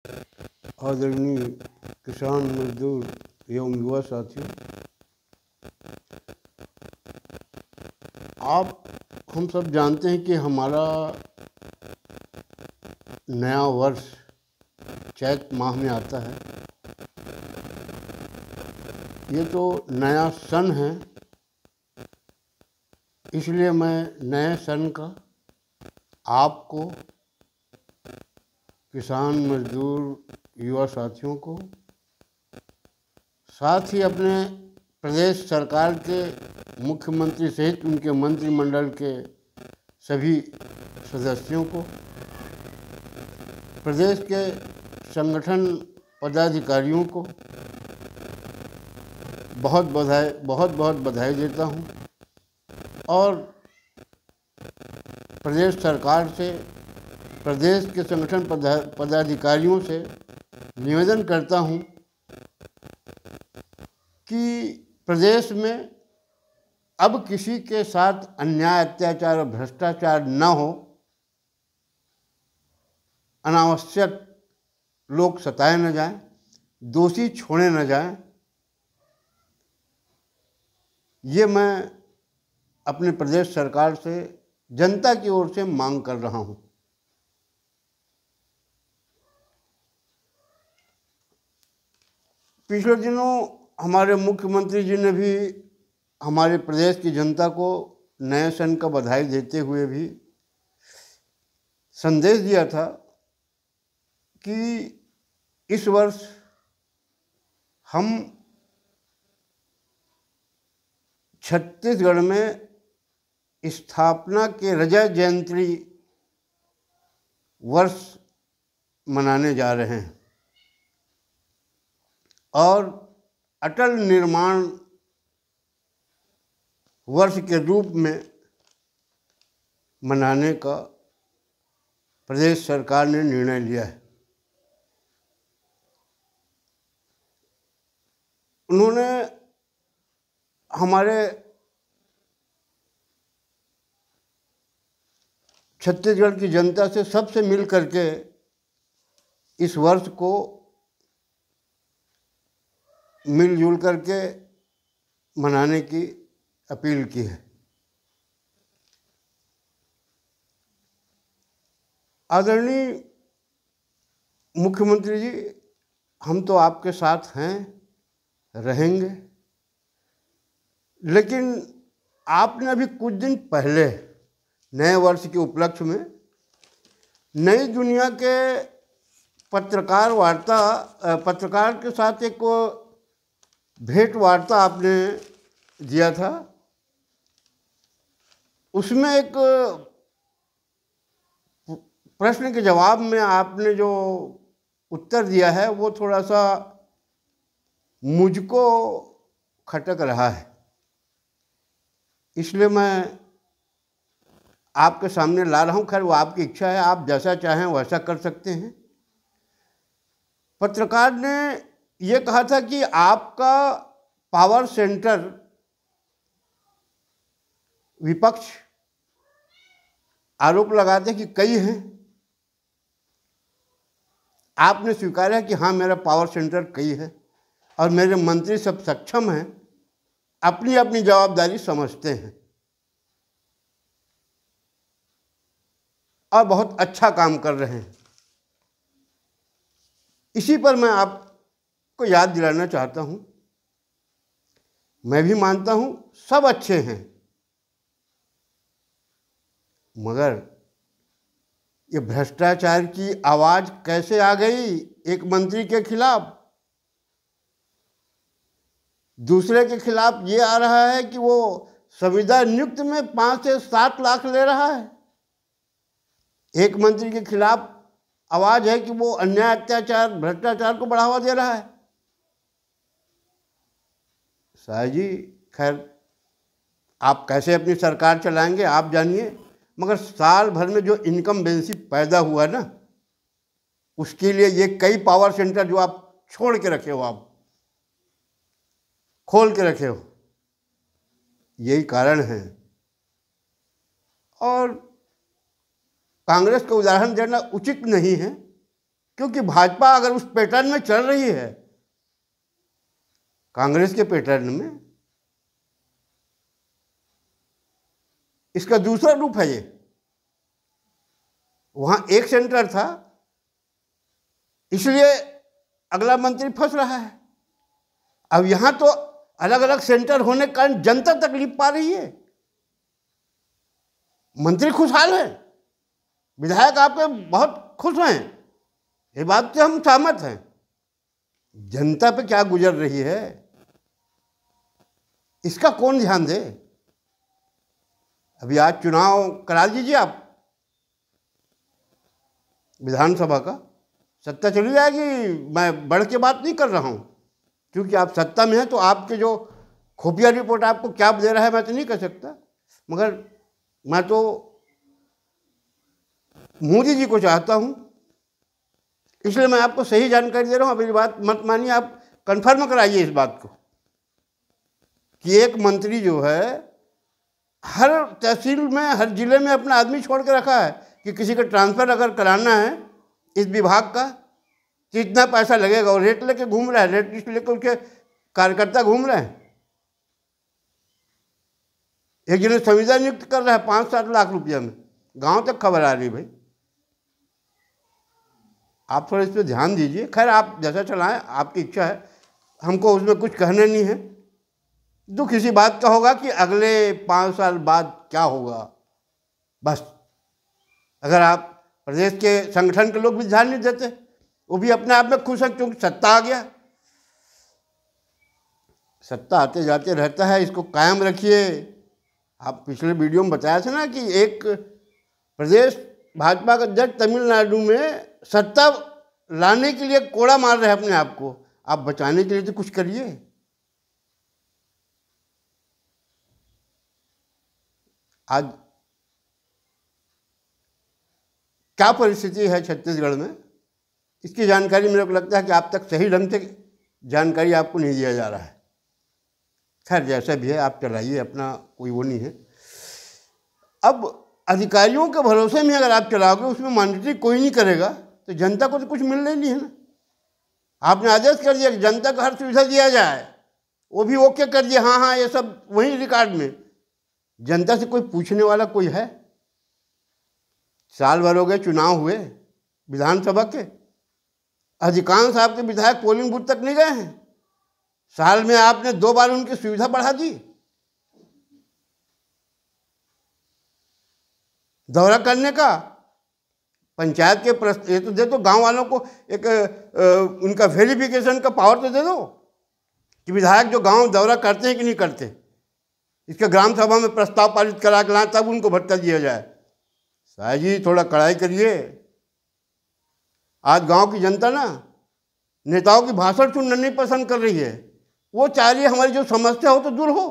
आदरणीय किसान मजदूर एवं युवा साथियों, हम सब जानते हैं कि हमारा नया वर्ष चैत माह में आता है। ये तो नया सन है, इसलिए मैं नए सन का आपको, किसान मजदूर युवा साथियों को, साथ ही अपने प्रदेश सरकार के मुख्यमंत्री सहित उनके मंत्रिमंडल के सभी सदस्यों को, प्रदेश के संगठन पदाधिकारियों को बहुत बहुत बधाई देता हूं और प्रदेश सरकार से, प्रदेश के संगठन पदाधिकारियों से निवेदन करता हूं कि प्रदेश में अब किसी के साथ अन्याय, अत्याचार और भ्रष्टाचार न हो, अनावश्यक लोग सताए न जाएं, दोषी छोड़े न जाएं। ये मैं अपने प्रदेश सरकार से, जनता की ओर से मांग कर रहा हूं। पिछले दिनों हमारे मुख्यमंत्री जी ने भी हमारे प्रदेश की जनता को नए सन का बधाई देते हुए भी संदेश दिया था कि इस वर्ष हम छत्तीसगढ़ में स्थापना के रजत जयंती वर्ष मनाने जा रहे हैं और अटल निर्माण वर्ष के रूप में मनाने का प्रदेश सरकार ने निर्णय लिया है। उन्होंने हमारे छत्तीसगढ़ की जनता से सबसे मिल करके इस वर्ष को मिलजुल करके मनाने की अपील की है। आदरणीय मुख्यमंत्री जी, हम तो आपके साथ हैं, रहेंगे, लेकिन आपने अभी कुछ दिन पहले नए वर्ष के उपलक्ष्य में नई दुनिया के पत्रकार के साथ एक भेंट वार्ता आपने दिया था। उसमें एक प्रश्न के जवाब में आपने जो उत्तर दिया है वो थोड़ा सा मुझको खटक रहा है, इसलिए मैं आपके सामने ला रहा हूँ। खैर, वो आपकी इच्छा है, आप जैसा चाहें वैसा कर सकते हैं। पत्रकार ने ये कहा था कि आपका पावर सेंटर, विपक्ष आरोप लगाते कि कई हैं, आपने स्वीकारा कि हाँ, मेरा पावर सेंटर कई है और मेरे मंत्री सब सक्षम हैं, अपनी अपनी जवाबदारी समझते हैं और बहुत अच्छा काम कर रहे हैं। इसी पर मैं आपको याद दिलाना चाहता हूं, मैं भी मानता हूं सब अच्छे हैं, मगर ये भ्रष्टाचार की आवाज कैसे आ गई एक मंत्री के खिलाफ? दूसरे के खिलाफ ये आ रहा है कि वो संविदा नियुक्त में 5 से 7 लाख ले रहा है। एक मंत्री के खिलाफ आवाज है कि वो अन्याय, अत्याचार, भ्रष्टाचार को बढ़ावा दे रहा है। साहब जी, खैर, आप कैसे अपनी सरकार चलाएंगे आप जानिए, मगर साल भर में जो इनकम बेंसी पैदा हुआ ना, उसके लिए ये कई पावर सेंटर जो आप छोड़ के रखे हो, आप खोल के रखे हो, यही कारण है। और कांग्रेस का उदाहरण देना उचित नहीं है, क्योंकि भाजपा अगर उस पैटर्न में चल रही है, कांग्रेस के पैटर्न में, इसका दूसरा रूप है ये। वहां एक सेंटर था, इसलिए अगला मंत्री फंस रहा है। अब यहां तो अलग अलग सेंटर होने के कारण जनता तकलीफ पा रही है। मंत्री खुशहाल है, विधायक आपके बहुत खुश हैं, ये बात से हम सहमत हैं। जनता पे क्या गुजर रही है, इसका कौन ध्यान दे? अभी आज चुनाव करा दीजिए आप विधानसभा का, सत्ता चली जाएगी। मैं बढ़ के बात नहीं कर रहा हूँ, क्योंकि आप सत्ता में हैं तो आपके जो खुफिया रिपोर्ट आपको क्या दे रहा है मैं तो नहीं कह सकता, मगर मैं तो मोदी जी को चाहता हूँ, इसलिए मैं आपको सही जानकारी दे रहा हूँ। अब मेरी बात मत मानिए, आप कंफर्म कराइए इस बात को कि एक मंत्री जो है हर तहसील में, हर जिले में अपना आदमी छोड़ के रखा है कि किसी का ट्रांसफ़र अगर कराना है इस विभाग का तो इतना पैसा लगेगा, और रेट लेके घूम रहा है, रेट लिस्ट लेकर उसके कार्यकर्ता घूम रहे हैं। एक जने संविदा नियुक्त कर रहा है 5-7 लाख रुपया में, गांव तक खबर आ रही। भाई आप थोड़ा इस पर ध्यान दीजिए। खैर आप जैसा चलाएं, आपकी इच्छा है, हमको उसमें कुछ कहना नहीं है। दुख इसी बात का होगा कि अगले 5 साल बाद क्या होगा, बस। अगर आप प्रदेश के संगठन के लोग भी ध्यान नहीं देते, वो भी अपने आप में खुश है क्योंकि सत्ता आ गया। सत्ता आते जाते रहता है, इसको कायम रखिए। आप पिछले वीडियो में बताया था ना कि एक प्रदेश भाजपा का अध्यक्ष तमिलनाडु में सत्ता लाने के लिए कोड़ा मार रहे हैं अपने आप को। आप बचाने के लिए तो कुछ करिए। आज क्या परिस्थिति है छत्तीसगढ़ में, इसकी जानकारी मेरे को लगता है कि आप तक सही ढंग से जानकारी आपको नहीं दिया जा रहा है। खैर जैसा भी है आप चलाइए अपना, कोई वो नहीं है। अब अधिकारियों के भरोसे में अगर आप चलाओगे, उसमें मॉनिटरिंग कोई नहीं करेगा, तो जनता को तो कुछ मिलना ही नहीं है ना। आपने आदेश कर दिया कि जनता को हर सुविधा दिया जाए, वो भी ओके कर दिया, हाँ हाँ ये सब वही रिकॉर्ड में। जनता से कोई पूछने वाला कोई है? साल भर हो गए चुनाव हुए विधानसभा के, अधिकांश आपके विधायक पोलिंग बूथ तक नहीं गए हैं। साल में आपने 2 बार उनकी सुविधा बढ़ा दी। दौरा करने का पंचायत के ये तो दे दो, गांव वालों को एक उनका वेरिफिकेशन का पावर तो दे दो कि विधायक जो गांव दौरा करते हैं कि नहीं करते, इसके ग्राम सभा में प्रस्ताव पारित करा के लाएं, तब उनको भत्ता दिया जाए। साहब जी थोड़ा कड़ाई करिए। आज गांव की जनता ना नेताओं की भाषण सुनना नहीं पसंद कर रही है, वो चाह रही है हमारी जो समस्या हो तो दूर हो।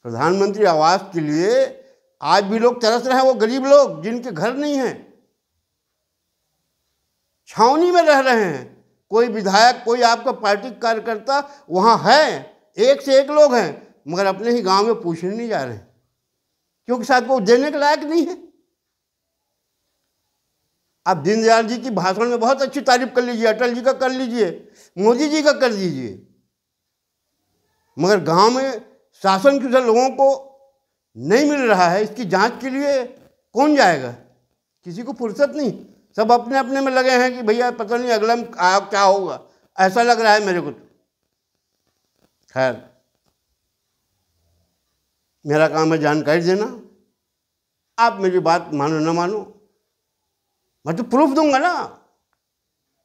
प्रधानमंत्री आवास के लिए आज भी लोग तरस रहे हैं, वो गरीब लोग जिनके घर नहीं हैं, छावनी में रह रहे हैं। कोई विधायक, कोई आपका पार्टी कार्यकर्ता वहाँ है, एक से एक लोग हैं, मगर अपने ही गांव में पूछने नहीं जा रहे हैं, क्योंकि शायद वो देने के लायक नहीं है। आप दीनदयाल जी की भाषण में बहुत अच्छी तारीफ कर लीजिए, अटल जी का कर लीजिए, मोदी जी का कर दीजिए, मगर गांव में शासन कुशल लोगों को नहीं मिल रहा है। इसकी जांच के लिए कौन जाएगा? किसी को फुर्सत नहीं, सब अपने अपने में लगे हैं कि भैया पता नहीं अगला में क्या होगा, ऐसा लग रहा है मेरे को। खैर मेरा काम है जानकारी देना, आप मेरी बात मानो ना मानो, मैं तो प्रूफ दूंगा ना।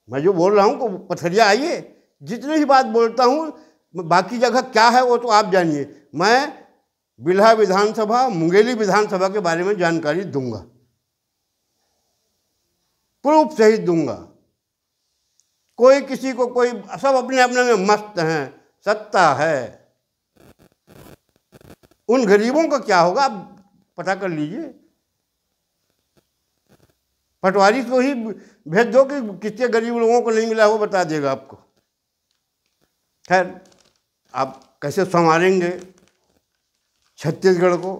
मैं जो बोल रहा हूँ को पथरिया आइए, जितनी ही बात बोलता हूँ बाकी जगह क्या है वो तो आप जानिए। मैं बिल्हा विधानसभा, मुंगेली विधानसभा के बारे में जानकारी दूंगा, प्रूफ सहित दूंगा। कोई किसी को, कोई सब अपने अपने में मस्त हैं, सत्ता है। उन गरीबों का क्या होगा आप पता कर लीजिए। पटवारी को ही भेज दो कि कितने गरीब लोगों को नहीं मिला, वो बता देगा आपको। खैर आप कैसे संवारेंगे छत्तीसगढ़ को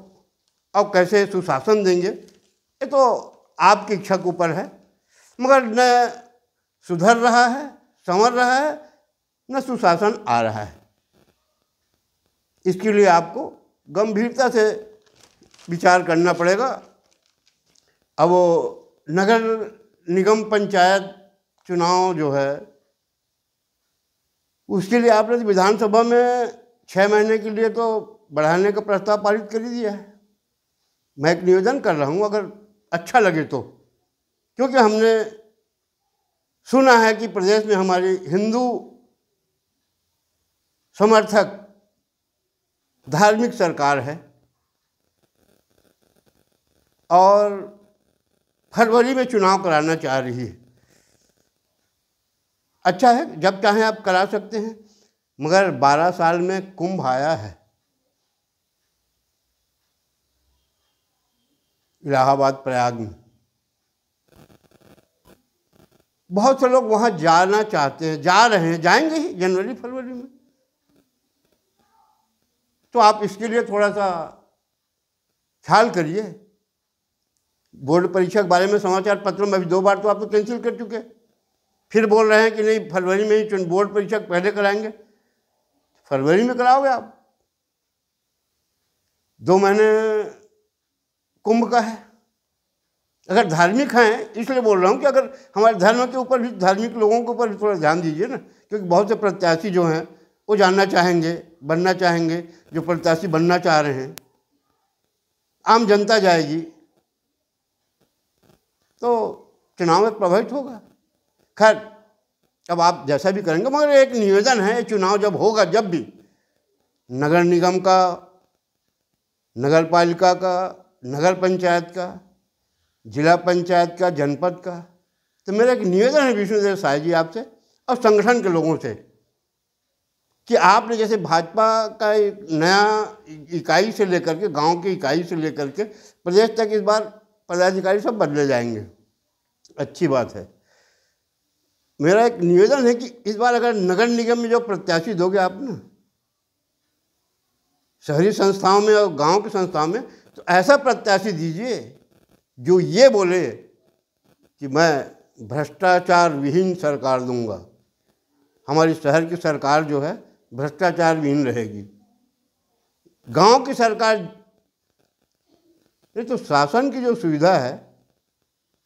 और कैसे सुशासन देंगे, ये तो आपकी इच्छा के ऊपर है। मगर न सुधर रहा है, संवर रहा है, न सुशासन आ रहा है। इसके लिए आपको गंभीरता से विचार करना पड़ेगा। अब वो नगर निगम पंचायत चुनाव जो है, उसके लिए आपने विधानसभा में 6 महीने के लिए तो बढ़ाने का प्रस्ताव पारित कर ही दिया है। मैं एक निवेदन कर रहा हूँ, अगर अच्छा लगे तो, क्योंकि हमने सुना है कि प्रदेश में हमारी हिंदू समर्थक धार्मिक सरकार है और फरवरी में चुनाव कराना चाह रही है। अच्छा है, जब चाहें आप करा सकते हैं, मगर 12 साल में कुंभ आया है, इलाहाबाद प्रयाग में। बहुत से लोग वहाँ जाना चाहते हैं, जा रहे हैं, जाएंगे ही जनवरी फरवरी में। तो आप इसके लिए थोड़ा सा ख्याल करिए। बोर्ड परीक्षा के बारे में समाचार पत्रों में अभी 2 बार तो आप तो कैंसिल कर चुके, फिर बोल रहे हैं कि नहीं फरवरी में ही बोर्ड परीक्षा पहले कराएंगे। फरवरी में कराओगे आप, 2 महीने कुंभ का है। अगर धार्मिक हैं, इसलिए बोल रहा हूँ कि अगर हमारे धर्म के ऊपर भी, धार्मिक लोगों के ऊपर भी थोड़ा ध्यान दीजिए ना, क्योंकि बहुत से प्रत्याशी जो हैं वो जानना चाहेंगे, बनना चाहेंगे, जो प्रत्याशी बनना चाह रहे हैं, आम जनता जाएगी तो चुनाव में प्रभावित होगा। खैर, अब आप जैसा भी करेंगे, मगर एक निवेदन है, चुनाव जब होगा, जब भी नगर निगम का, नगर पालिका का, नगर पंचायत का, जिला पंचायत का, जनपद का, तो मेरा एक निवेदन है विष्णुदेव साय जी आपसे और संगठन के लोगों से कि आपने जैसे भाजपा का एक नया इकाई से लेकर के, गांव की इकाई से लेकर के प्रदेश तक इस बार पदाधिकारी सब बदले जाएंगे, अच्छी बात है। मेरा एक निवेदन है कि इस बार अगर नगर निगम में जो प्रत्याशी दोगे आप ना, शहरी संस्थाओं में और गांव की संस्थाओं में, तो ऐसा प्रत्याशी दीजिए जो ये बोले कि मैं भ्रष्टाचार विहीन सरकार दूंगा, हमारी शहर की सरकार जो है भ्रष्टाचार विहीन रहेगी। गांव की सरकार, ये तो शासन की जो सुविधा है,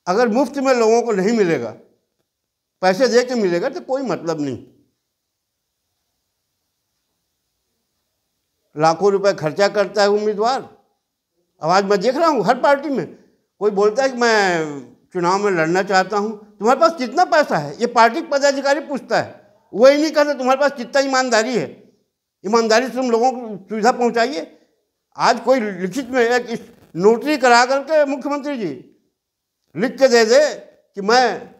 अगर मुफ्त में लोगों को नहीं मिलेगा, पैसे दे के मिलेगा, तो कोई मतलब नहीं। लाखों रुपए खर्चा करता है उम्मीदवार। अब आज मैं देख रहा हूँ हर पार्टी में कोई बोलता है कि मैं चुनाव में लड़ना चाहता हूँ, तुम्हारे पास कितना पैसा है, ये पार्टी पदाधिकारी पूछता है। वो ही नहीं कहता तुम्हारे पास कितना ईमानदारी है, ईमानदारी से तुम लोगों को सुविधा पहुँचाइए। आज कोई लिखित में एक नोटरी करा करके मुख्यमंत्री जी लिख के दे दे कि मैं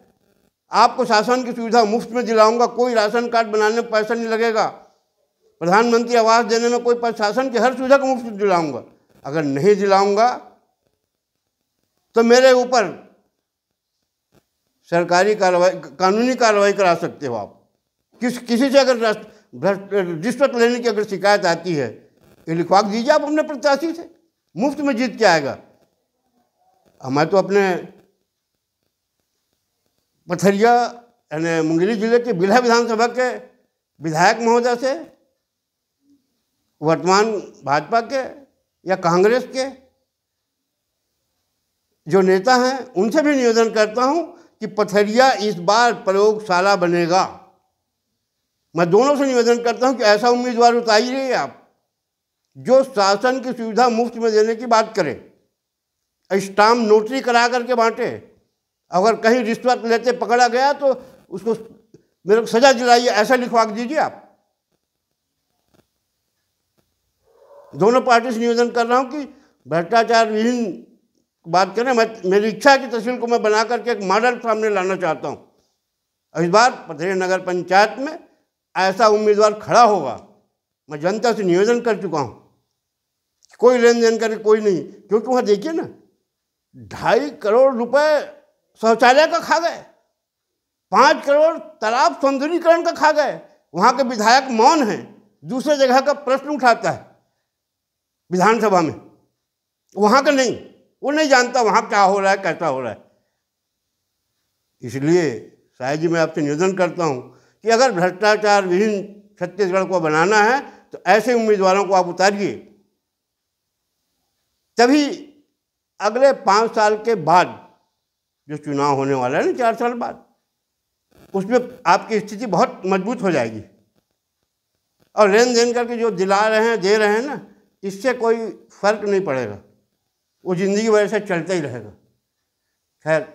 आपको शासन की सुविधा मुफ्त में दिलाऊंगा, कोई राशन कार्ड बनाने में पैसा नहीं लगेगा, प्रधानमंत्री आवास देने में कोई शासन की हर सुविधा को मुफ्त में दिलाऊंगा। अगर नहीं दिलाऊंगा तो मेरे ऊपर सरकारी कार्रवाई, कानूनी कार्रवाई करा सकते हो आप। किसी से अगर रिश्वत लेने की अगर शिकायत आती है, ये लिखवा दीजिए आप अपने प्रत्याशी से, मुफ्त में जीत के आएगा। मैं तो अपने पथरिया यानी मुंगेली जिले के बिल्हा विधानसभा के विधायक महोदय से, वर्तमान भाजपा के या कांग्रेस के जो नेता हैं, उनसे भी निवेदन करता हूं कि पथरिया इस बार प्रयोगशाला बनेगा। मैं दोनों से निवेदन करता हूं कि ऐसा उम्मीदवार उतारिए आप जो शासन की सुविधा मुफ्त में देने की बात करे, स्टाम्प नोटरी करा करके बांटे। अगर कहीं रिश्वत लेते पकड़ा गया तो उसको मेरे को सजा दिलाइए, ऐसा लिखवा दीजिए आप। दोनों पार्टी से निवेदन कर रहा हूं कि भ्रष्टाचार विहीन बात करें। मेरी इच्छा है कि तहसील को मैं बना करके एक मॉडल सामने लाना चाहता हूं। इस बार पथरिया नगर पंचायत में ऐसा उम्मीदवार खड़ा होगा। मैं जनता से निवेदन कर चुका हूं, कोई लेन देन करके कोई नहीं, क्योंकि वहाँ देखिए ना 2.5 करोड़ रुपए शौचालय का खा गए, 5 करोड़ तालाब सौंदर्यीकरण का खा गए। वहाँ के विधायक मौन हैं, दूसरे जगह का प्रश्न उठाता है विधानसभा में, वहाँ का नहीं, वो नहीं जानता वहाँ क्या हो रहा है, कैसा हो रहा है। इसलिए शायद जी मैं आपसे निवेदन करता हूँ कि अगर भ्रष्टाचार विहीन छत्तीसगढ़ को बनाना है तो ऐसे उम्मीदवारों को आप उतारिए, तभी अगले 5 साल के बाद जो चुनाव होने वाला है ना, 4 साल बाद, उसमें आपकी स्थिति बहुत मजबूत हो जाएगी। और लेन देन करके जो दिला रहे हैं, दे रहे हैं ना, इससे कोई फर्क नहीं पड़ेगा, वो जिंदगी भर से चलता ही रहेगा। खैर,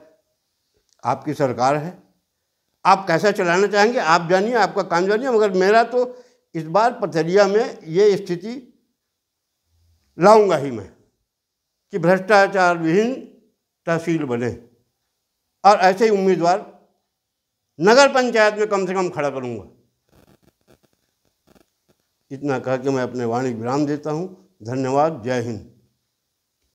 आपकी सरकार है, आप कैसा चलाना चाहेंगे आप जानिए, आपका काम जानिए, मगर मेरा तो इस बार पथरिया में ये स्थिति लाऊंगा ही मैं कि भ्रष्टाचार विहीन तहसील बने और ऐसे ही उम्मीदवार नगर पंचायत में कम से कम खड़ा करूंगा। इतना कह के मैं अपने वाणी विराम देता हूँ। धन्यवाद। जय हिंद।